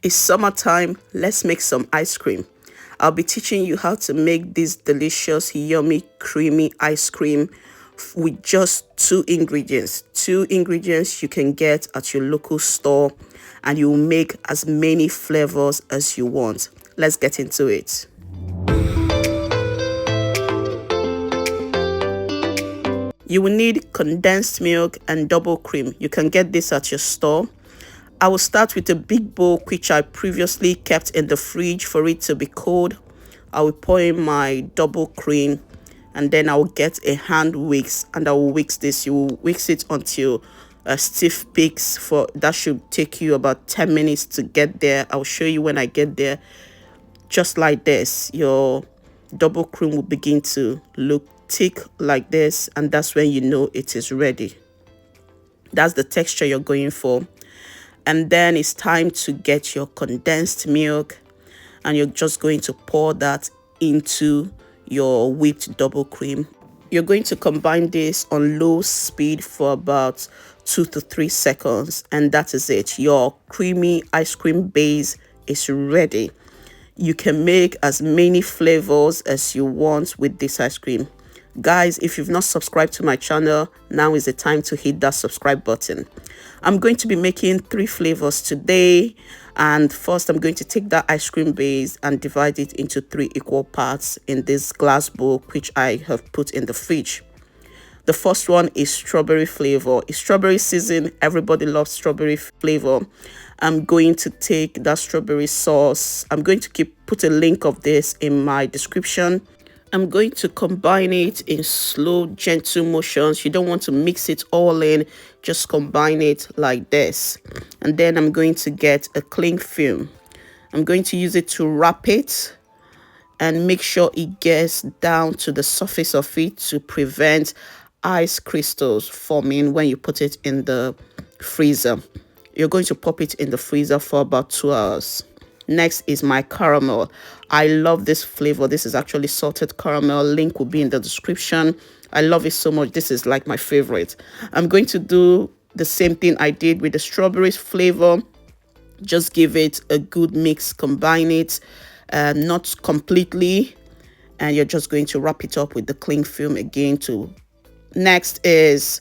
It's summertime, let's make some ice cream. I'll be teaching you how to make this delicious, yummy, creamy ice cream with just two ingredients. Two ingredients you can get at your local store, and you will make as many flavors as you want. Let's get into it. You will need condensed milk and double cream. You can get this at your store. I will start with a big bowl which I previously kept in the fridge for it to be cold. I will pour in my double cream, and then I will get a hand whisk and I will whisk this. You will whisk it until stiff peaks. For that should take you about 10 minutes to get there. I'll show you when I get there. Just like this, your double cream will begin to look thick like this, and that's when you know it is ready. That's the texture you're going for. And then it's time to get your condensed milk, and you're just going to pour that into your whipped double cream. You're going to combine this on low speed for about 2 to 3 seconds, and that is it. Your creamy ice cream base is ready. You can make as many flavors as you want with this ice cream. Guys, if you've not subscribed to my channel, now is the time to hit that subscribe button. I'm going to be making 3 flavors today, and first I'm going to take that ice cream base and divide it into 3 equal parts in this glass bowl which I have put in the fridge. The first one is strawberry flavor. It's strawberry season. Everybody loves strawberry flavor. I'm going to take that strawberry sauce. I'm going to put a link of this in my description. I'm going to combine it in slow, gentle motions. You don't want to mix it all in. Just combine it like this. And then I'm going to get a cling film. I'm going to use it to wrap it and make sure it gets down to the surface of it to prevent ice crystals forming when you put it in the freezer. You're going to pop it in the freezer for about 2 hours. Next is my caramel. I love this flavor. This is actually salted caramel. Link will be in the description. I love it so much. This is like my favorite. I'm going to do the same thing I did with the strawberry flavor. Just give it a good mix. Combine it, not completely. And you're just going to wrap it up with the cling film again too. Next is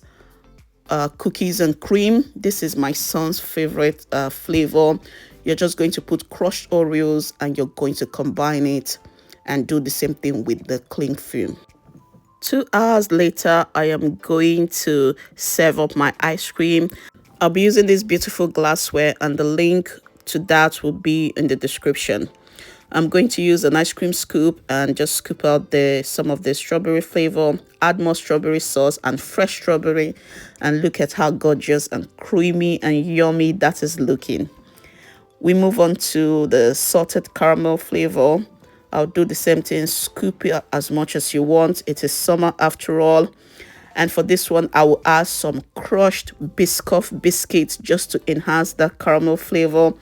cookies and cream. This is my son's favorite flavor. You're just going to put crushed Oreos and you're going to combine it and do the same thing with the cling film. 2 hours later, I am going to serve up my ice cream. I'll be using this beautiful glassware, and the link to that will be in the description. I'm going to use an ice cream scoop and just scoop out some of the strawberry flavor, add more strawberry sauce and fresh strawberry, and look at how gorgeous and creamy and yummy that is looking. We move on to the salted caramel flavor. I'll do the same thing, scoop it as much as you want. It is summer after all. And for this one, I will add some crushed Biscoff biscuits just to enhance that caramel flavor.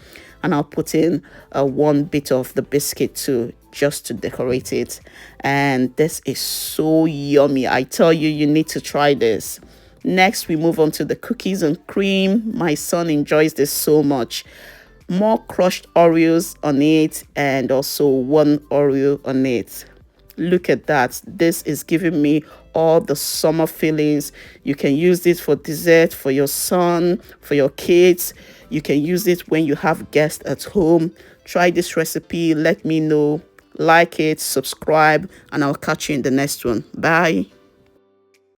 And I'll put in 1 bit of the biscuit too, just to decorate it. And this is so yummy. I tell you, you need to try this. Next, we move on to the cookies and cream. My son enjoys this so much. More crushed Oreos on it, and also 1 Oreo on it. Look at that. This is giving me all the summer feelings. You can use this for dessert, for your son, for your kids. You can use it when you have guests at home. Try this recipe. Let me know. Like it, subscribe, and I'll catch you in the next one. Bye.